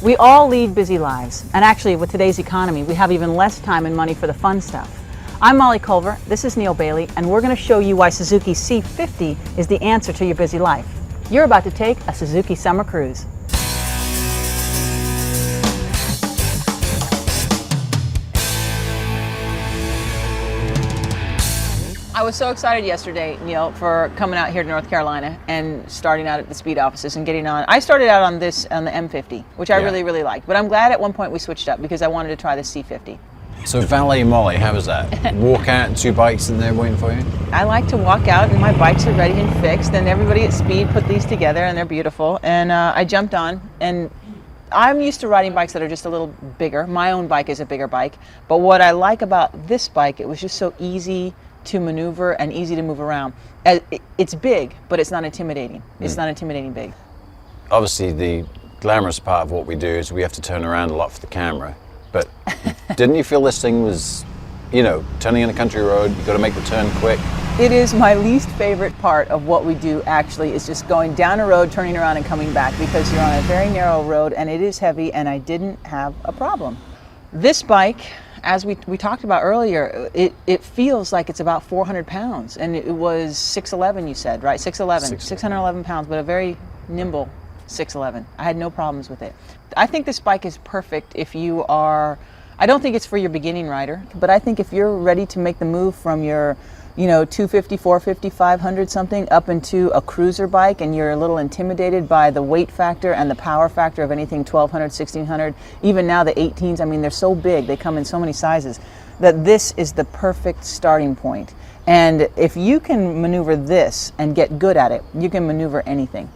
We all lead busy lives, and actually with today's economy, we have even less time and money for the fun stuff. I'm Molly Culver, this is Neale Bayly, and we're going to show you why Suzuki C50 is the answer to your busy life. You're about to take a Suzuki summer cruise. I was so excited yesterday, Neale, for coming out here to North Carolina and starting out at the speed offices and getting on. I started out on the M50, which I really liked, but I'm glad at one point we switched up because I wanted to try the C50. So Valet Molly, how was that? Walk out and 2 bikes in there waiting for you? I like to walk out and my bikes are ready and fixed, and everybody at Speed put these together and they're beautiful, and I jumped on, and I'm used to riding bikes that are just a little bigger. My own bike is a bigger bike, but what I like about this bike, it was just so easy to maneuver and easy to move around. It's big, but it's not intimidating. It's not intimidating big. Obviously the glamorous part of what we do is we have to turn around a lot for the camera, but didn't you feel this thing was, you know, turning in a country road, you got to make the turn quick? It is my least favorite part of what we do actually, is just going down a road, turning around and coming back, because you're on a very narrow road and it is heavy, and I didn't have a problem. This bike, as we talked about earlier, it feels like it's about 400 pounds, and it was 6'11", you said, right? 6'11", 611 pounds, but a very nimble 6'11". I had no problems with it. I think this bike is perfect if you are, I don't think it's for your beginning rider, but I think if you're ready to make the move from your, you know, 250, 450, 500 something up into a cruiser bike, and you're a little intimidated by the weight factor and the power factor of anything 1200, 1600, even now the 18s, I mean, they're so big, they come in so many sizes, that this is the perfect starting point. And if you can maneuver this and get good at it, you can maneuver anything.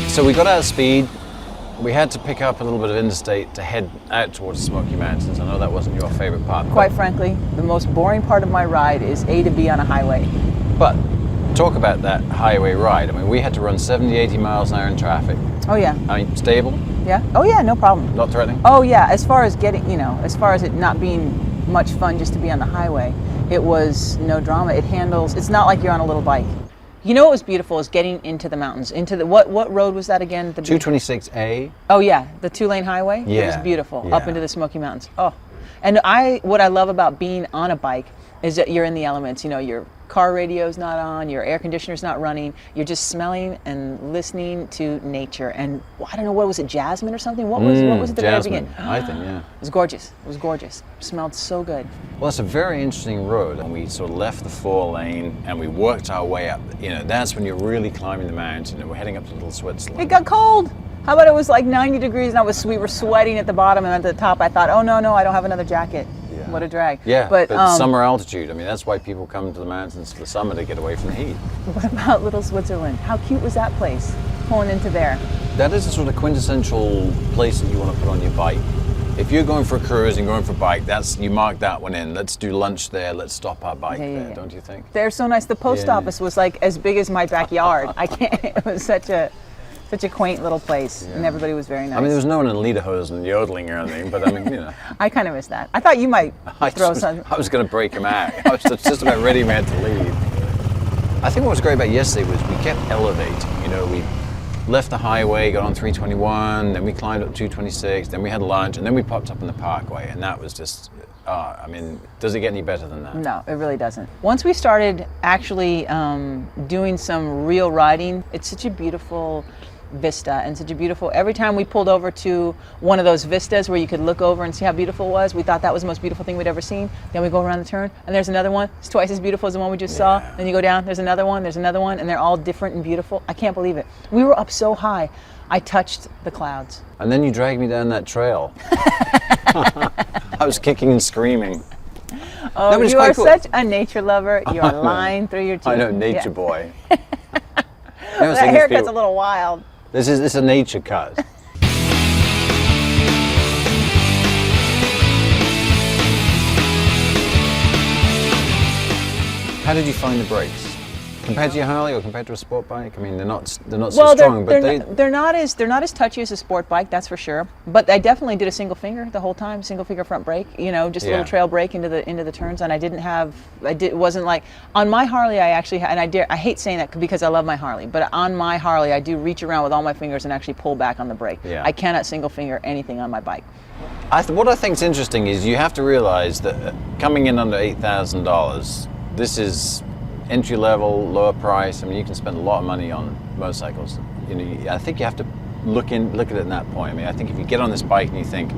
So we got out of Speed. We had to pick up a little bit of interstate to head out towards the Smoky Mountains. I know that wasn't your favorite part. Quite frankly, the most boring part of my ride is A to B on a highway. But talk about that highway ride. I mean, we had to run 70, 80 miles an hour in traffic. Oh yeah. I mean, stable? Yeah. Oh yeah, no problem. Not threatening? Oh yeah, as far as getting, you know, as far as it not being much fun just to be on the highway, it was no drama. It handles, it's not like you're on a little bike. You know what was beautiful is getting into the mountains, into the, what road was that again? The 226A? Oh yeah, the 2-lane highway? Yeah. It was beautiful, Yeah. up into the Smoky Mountains. Oh, and what I love about being on a bike is that you're in the elements. You know, your car radio's not on, your air conditioner's not running, you're just smelling and listening to nature. And I don't know, what was it, jasmine or something? What was it at the very beginning? I think, yeah. It was gorgeous. It was gorgeous. It smelled so good. Well, it's a very interesting road, and we sort of left the 4-lane and we worked our way up. You know, that's when you're really climbing the mountain, and we're heading up to Little Switzerland. It got cold. How about it was like 90 degrees and we were sweating at the bottom, and at the top I thought, oh no, I don't have another jacket. Yeah. What a drag. Yeah, but summer altitude, I mean, that's why people come to the mountains for the summer, to get away from the heat. What about Little Switzerland? How cute was that place, pulling into there? That is a sort of quintessential place that you want to put on your bike. If you're going for a cruise and going for a bike, you mark that one in. Let's do lunch there, let's stop our bike there, don't you think? They're so nice. The post office was like as big as my backyard. I can't, it was such a quaint little place, and everybody was very nice. I mean, there was no one in lederhosen yodeling or anything, but I mean, you know. I kind of miss that. I thought you might throw some. I was going to break him out. I was just about ready, man, to leave. I think what was great about yesterday was we kept elevating. You know, we left the highway, got on 321, then we climbed up 226, then we had lunch, and then we popped up in the Parkway, and that was just, I mean, does it get any better than that? No, it really doesn't. Once we started actually doing some real riding, it's such a beautiful vista, and such a beautiful, every time we pulled over to one of those vistas where you could look over and see how beautiful it was, we thought that was the most beautiful thing we'd ever seen. Then we go around the turn and there's another one, it's twice as beautiful as the one we just saw. Then you go down, there's another one, and they're all different and beautiful. I can't believe it. We were up so high, I touched the clouds. And then you dragged me down that trail. I was kicking and screaming. Oh, no, you are cool. Such a nature lover. You are lying through your teeth. I know, nature boy. That haircut's a little wild. This is a nature cut. How did you find the brakes? Compared to your Harley or compared to a sport bike? I mean, they're not so Well, strong, but they're not as touchy as a sport bike, that's for sure. But I definitely did a single finger the whole time, single finger front brake. You know, just a little trail brake into the turns, and it wasn't like on my Harley. I actually I hate saying that because I love my Harley, but on my Harley I do reach around with all my fingers and actually pull back on the brake. Yeah. I cannot single finger anything on my bike. what I think is interesting is you have to realize that coming in under $8,000, this is entry level, lower price. I mean, you can spend a lot of money on motorcycles. You know, I think you have to look at it in that point. I mean, I think if you get on this bike and you think,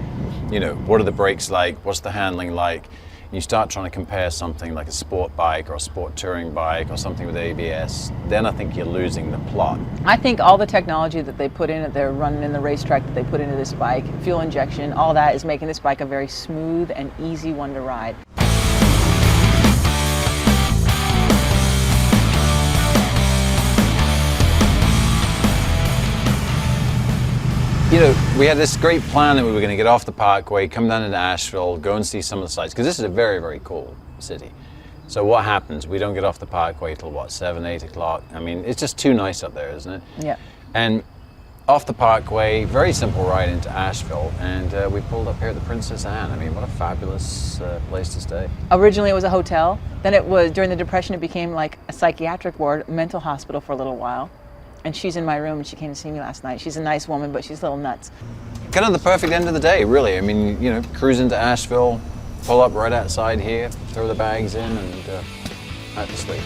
you know, what are the brakes like? What's the handling like? And you start trying to compare something like a sport bike or a sport touring bike or something with ABS, then I think you're losing the plot. I think all the technology that they put in it, they're running in the racetrack that they put into this bike, fuel injection, all that is making this bike a very smooth and easy one to ride. You know, we had this great plan that we were going to get off the Parkway, come down into Asheville, go and see some of the sites, because this is a very, very cool city. So what happens? We don't get off the Parkway till what, 7, 8 o'clock? I mean, it's just too nice up there, isn't it? Yeah. And off the Parkway, very simple ride into Asheville, and we pulled up here at the Princess Anne. I mean, what a fabulous place to stay. Originally it was a hotel, then it was, during the Depression, it became like a psychiatric ward, mental hospital for a little while. And she's in my room, and she came to see me last night. She's a nice woman, but she's a little nuts. Kind of the perfect end of the day, really. I mean, you know, cruise into Asheville, pull up right outside here, throw the bags in, and out to sleep.